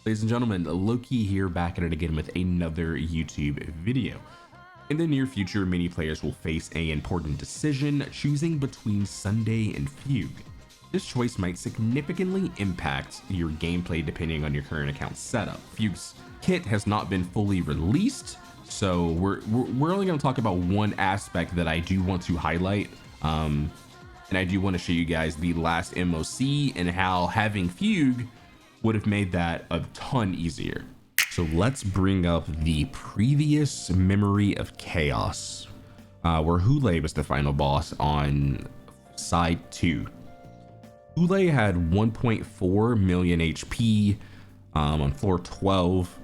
Ladies and gentlemen, Loki here, back at it again with another YouTube video. In the near future, many players will face an important decision, choosing between Sunday and Fugue. This choice might significantly impact your gameplay depending on your current account setup. Fugue's kit has not been fully released, so we're only going to talk about one aspect that I do want to highlight. And I do want to show you guys the last MOC and how having Fugue would have made that a ton easier. So let's bring up the previous Memory of Chaos, where Hule was the final boss on side 2. Hule had 1.4 million HP on floor 12,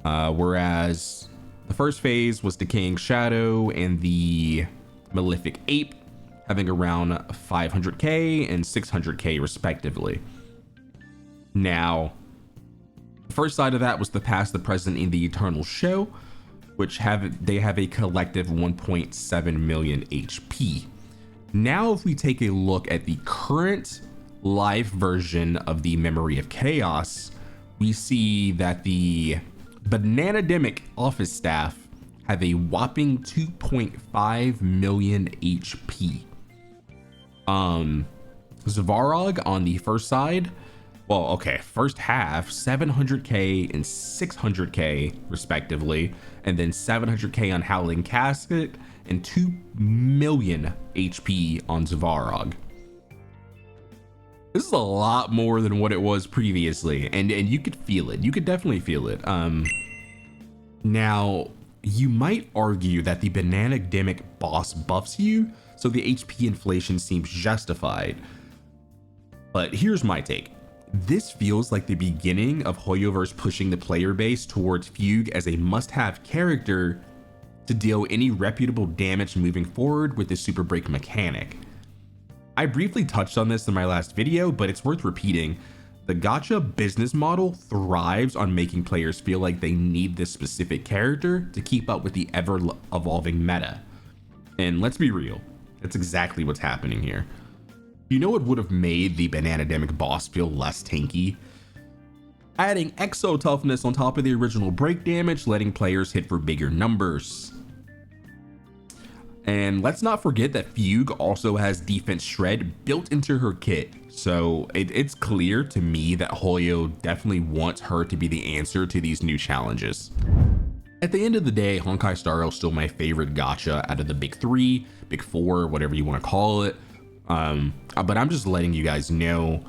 whereas the first phase was Decaying Shadow and the Malefic Ape, having around 500k and 600k respectively. Now, the first side of that was the past, the present, and the eternal show, which they have a collective 1.7 million HP. Now, if we take a look at the current live version of the Memory of Chaos, we see that the Bananademic office staff have a whopping 2.5 million HP. Svarog on the first side, well, okay, first half 700k and 600k respectively, and then 700k on Howling Casket and 2 million HP on Svarog. This is a lot more than what it was previously, and you could feel it. You could definitely feel it. Now, you might argue that the Bananademic boss buffs you, so the HP inflation seems justified. But here's my take. This feels like the beginning of Hoyoverse pushing the player base towards Fugue as a must-have character to deal any reputable damage moving forward with the super break mechanic. I briefly touched on this in my last video, but it's worth repeating. The Gacha business model thrives on making players feel like they need this specific character to keep up with the ever-evolving meta. And let's be real, that's exactly what's happening here. You know what would have made the Bananademic boss feel less tanky? Adding exo toughness on top of the original break damage, letting players hit for bigger numbers. And let's not forget that Fugue also has defense shred built into her kit. So it's clear to me that Hoyo definitely wants her to be the answer to these new challenges. At the end of the day, Honkai Star Rail is still my favorite gacha out of the big 3, big 4, whatever you want to call it. But I'm just letting you guys know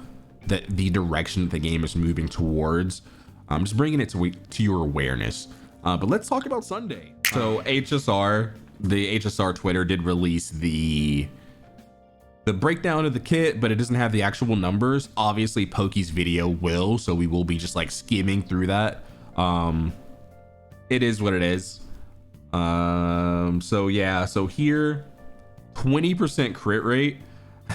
that the direction that the game is moving towards. I'm just bringing it to your awareness. But let's talk about Sunday. So HSR, the HSR Twitter did release the breakdown of the kit, but it doesn't have the actual numbers. Obviously Poki's video will, so we will be just like skimming through that. It is what it is. So yeah, so here 20% crit rate.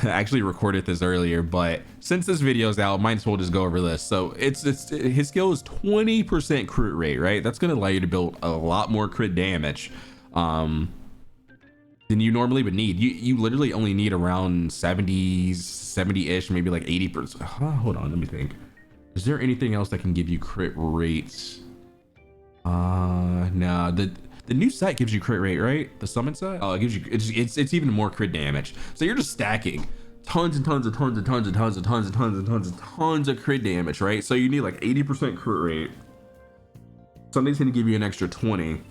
I actually recorded this earlier, but since this video is out, might as well just go over this. So it's his skill is 20% crit rate, right? That's going to allow you to build a lot more crit damage than you normally would need. You literally only need around 70-ish, maybe like 80%. Hold on, let me think. Is there anything else that can give you crit rates? Nah, the new set gives you crit rate, right? The summon set? Oh, it gives you, it's even more crit damage. So you're just stacking tons and tons and tons and tons and tons and tons and tons and tons and tons of crit damage, right? So you need like 80% crit rate. Sunday's gonna give you an extra 20.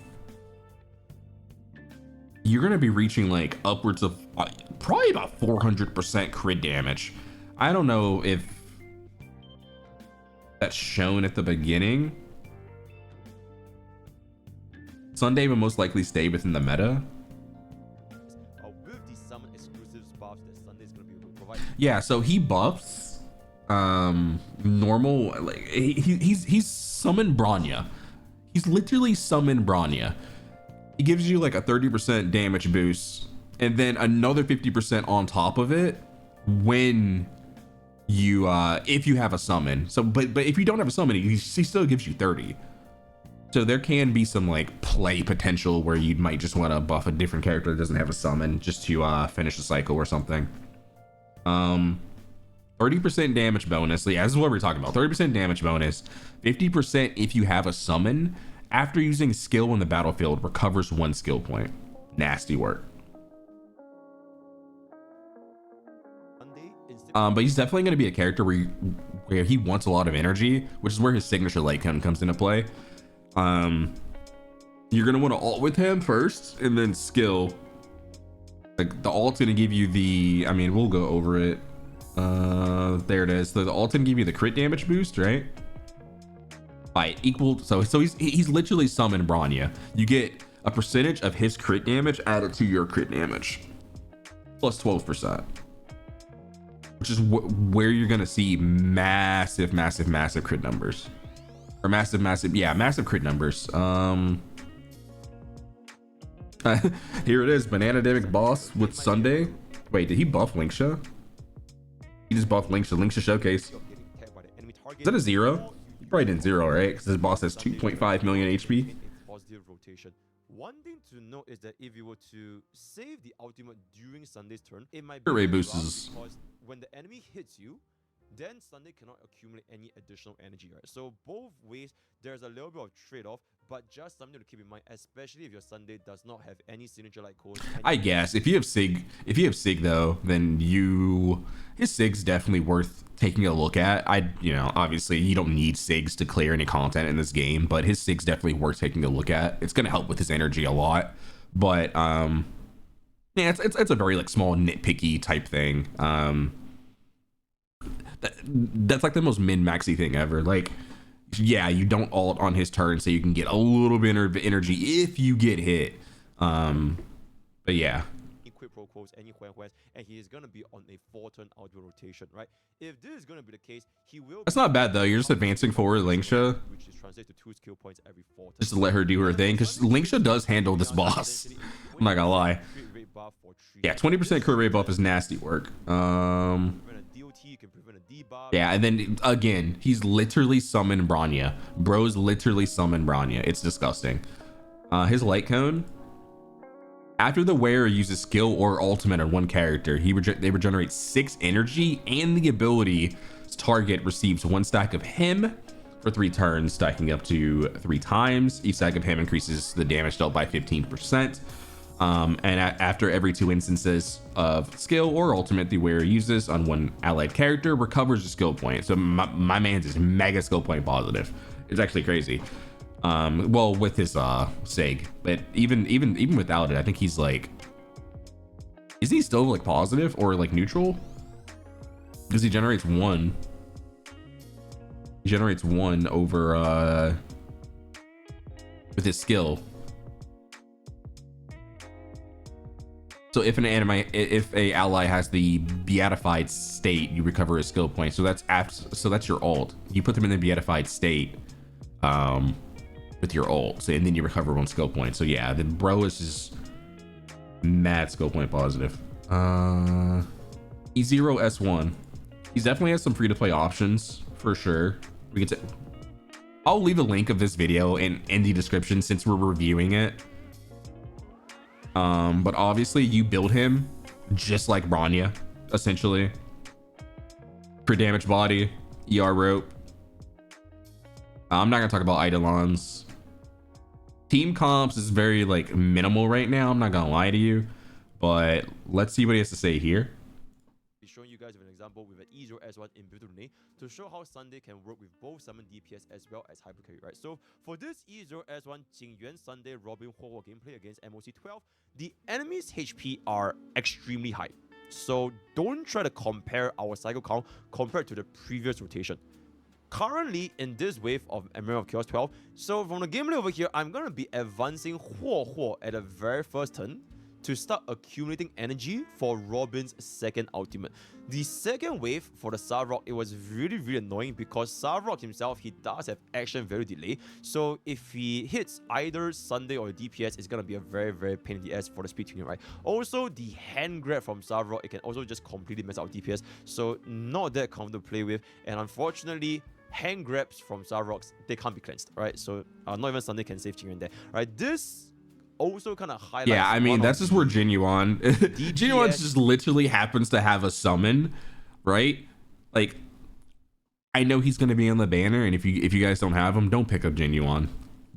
You're gonna be reaching like upwards of probably about 400% crit damage. I don't know if that's shown at the beginning. Sunday will most likely stay within the meta. Yeah, so he buffs normal, like he's summoned Bronya. He's literally summoned Bronya. He gives you like a 30% damage boost and then another 50% on top of it when you if you have a summon. So but if you don't have a summon, he still gives you 30. So there can be some like play potential where you might just want to buff a different character that doesn't have a summon just to finish the cycle or something. 30% damage bonus. Yeah, this is what we're talking about. 30% damage bonus, 50% if you have a summon. After using skill in the battlefield, recovers 1 skill point. Nasty work. But he's definitely going to be a character where he wants a lot of energy, which is where his signature light cone comes into play. You're going to want to ult with him first and then skill. Like the ult's going to give you the, I mean, we'll go over it. There it is. So the ult's going to give you the crit damage boost, right? By equal, so he's literally summoned Bronya. You get a percentage of his crit damage added to your crit damage, plus 12%, which is where you're gonna see massive crit numbers, or massive crit numbers. Here it is, Banana Demic boss with Sunday. Wait, did he buff Linksha? He just buffed Linksha Showcase. Is that a 0? Probably didn't 0, right? Because his boss has 2.5 million HP. Positive rotation. One thing to note is that if you were to save the ultimate during Sunday's turn, it might be Ray boosts because when the enemy hits you, then Sunday cannot accumulate any additional energy, right? So both ways, there's a little bit of trade-off, but just something to keep in mind, especially if your Sunday does not have any signature like code. I guess if you have Sig though, then his Sig's definitely worth taking a look at. Obviously you don't need Sigs to clear any content in this game, but his Sig's definitely worth taking a look at. It's gonna help with his energy a lot, but yeah, it's a very like small nitpicky type thing. That's like the most min-maxy thing ever. Like, yeah, you don't ult on his turn so you can get a little bit of energy if you get hit. But yeah. Equip pro quotes any quest, and he is gonna be on a 4-turn auto rotation, right? If this is gonna be the case, he will. That's not bad though. You're just advancing forward Linksha, which is translated to 2 skill points every 4 turns. Just to let her do her thing, because Linksha does handle this boss. I'm not gonna lie. Yeah, 20% crit rate buff is nasty work. Yeah, and then again, he's literally summoned Bronya. Bro's literally summoned Bronya. It's disgusting. His light cone. After the wearer uses skill or ultimate on one character, they regenerate 6 energy, and the ability's target receives 1 stack of him for 3 turns, stacking up to 3 times. Each stack of him increases the damage dealt by 15%. And after every 2 instances of skill or ultimate the wearer uses on one allied character, recovers a skill point. So my man's is mega skill point positive. It's actually crazy. Well, with his Sig, but even without it, I think he's like, is he still like positive or like neutral? Because he generates 1. He generates 1 over with his skill. So if a ally has the beatified state, you recover a skill point. So that's your ult. You put them in the beatified state with your ult. So and then you recover 1 skill point. So yeah, the bro is just mad skill point positive. E0 S1. He definitely has some free to play options for sure. I'll leave a link of this video in the description since we're reviewing it. But obviously you build him just like Bronya, essentially. Crit damage body, ER rope. I'm not gonna talk about Eidolons. Team comps is very like minimal right now, I'm not gonna lie to you, but let's see what he has to say here. Showing you guys with an example with an E0 S1 inbuilt today to show how Sunday can work with both summon DPS as well as hyper carry, right? So for this E0 S1 Jingyuan Sunday Robin Huo gameplay against MOC 12, the enemy's HP are extremely high. So don't try to compare our cycle count compared to the previous rotation. Currently in this wave of Emerald of Chaos 12, so from the gameplay over here, I'm gonna be advancing Huo at the very first turn to start accumulating energy for Robin's second ultimate. The second wave for the Sarok, it was really annoying because Sarok himself, he does have action value delay. So if he hits either Sunday or DPS, it's gonna be a very pain in the ass for the speed tuning, right? Also, the hand grab from Sarok, it can also just completely mess up DPS. So not that comfortable to play with. And unfortunately, hand grabs from Saroks, they can't be cleansed, right? So not even Sunday can save Jingyuan there, right? This also kind of highlights. Yeah, I mean that's just where Genuine just literally happens to have a summon, right? like, I know he's going to be on the banner, and if you guys don't have him, don't pick up Genuine.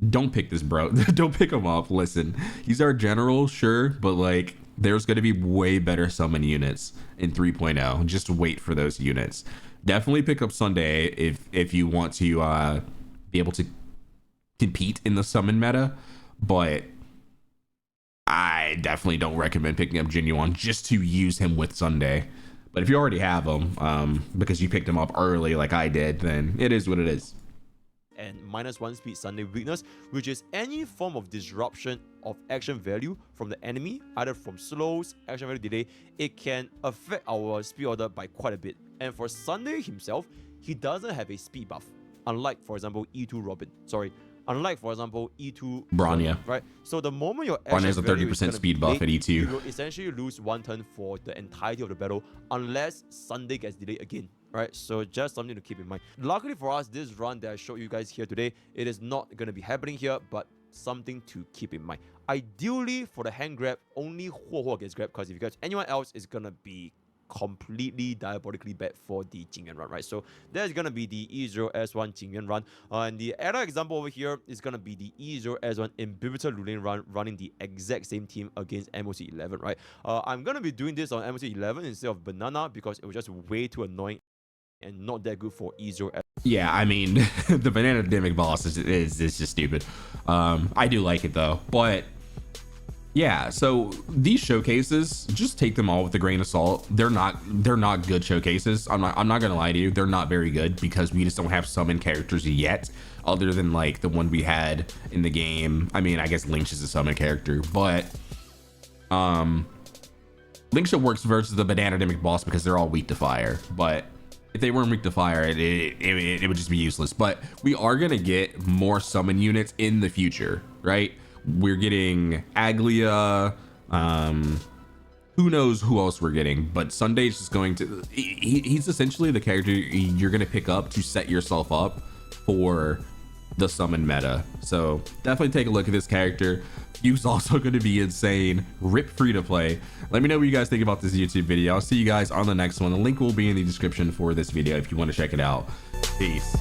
Don't pick this bro. Don't pick him up. Listen, he's our general, sure, but like there's going to be way better summon units in 3.0. Just wait for those units. Definitely pick up Sunday if you want to be able to compete in the summon meta, but I definitely don't recommend picking up Genuine just to use him with Sunday. But if you already have him, because you picked him up early like I did, then it is what it is. And -1 speed Sunday weakness, which is any form of disruption of action value from the enemy, either from slows, action value delay, it can affect our speed order by quite a bit. And for Sunday himself, he doesn't have a speed buff, unlike, for example, E2 Robin. Unlike, for example, E2 Bronya, right? So the moment your Bronya action has a 30% speed buff at E2. you will essentially lose 1 turn for the entirety of the battle unless Sunday gets delayed again, right? So just something to keep in mind. Luckily for us, this run that I showed you guys here today, it is not going to be happening here, but something to keep in mind. Ideally, for the hand grab, only Huo gets grabbed, because if you guys anyone else, is going to be completely diabolically bad for the Jingyuan run, right? So there's gonna be the E0S1 Jingyuan run, and the other example over here is gonna be the E0S1 Imbibitor Lulin run, running the exact same team against MOC11, right? I'm gonna be doing this on MOC11 instead of Banana because it was just way too annoying and not that good for E0S. Yeah, I mean, the banana demic boss is just stupid. I do like it though, but yeah, so these showcases, just take them all with a grain of salt. They're not good showcases. I'm not gonna lie to you, they're not very good because we just don't have summon characters yet, other than like the one we had in the game. I mean, I guess Lynx is a summon character, but Lynx works versus the banana demic boss because they're all weak to fire. But if they weren't weak to fire, it would just be useless. But we are gonna get more summon units in the future, right? We're getting Aglia, who knows who else we're getting, but Sunday's just going to, he's essentially the character you're going to pick up to set yourself up for the summon meta. So definitely take a look at this character. Fugue's also going to be insane. Rip free to play. Let me know what you guys think about this YouTube video. I'll see you guys on the next one. The link will be in the description for this video if you want to check it out. Peace.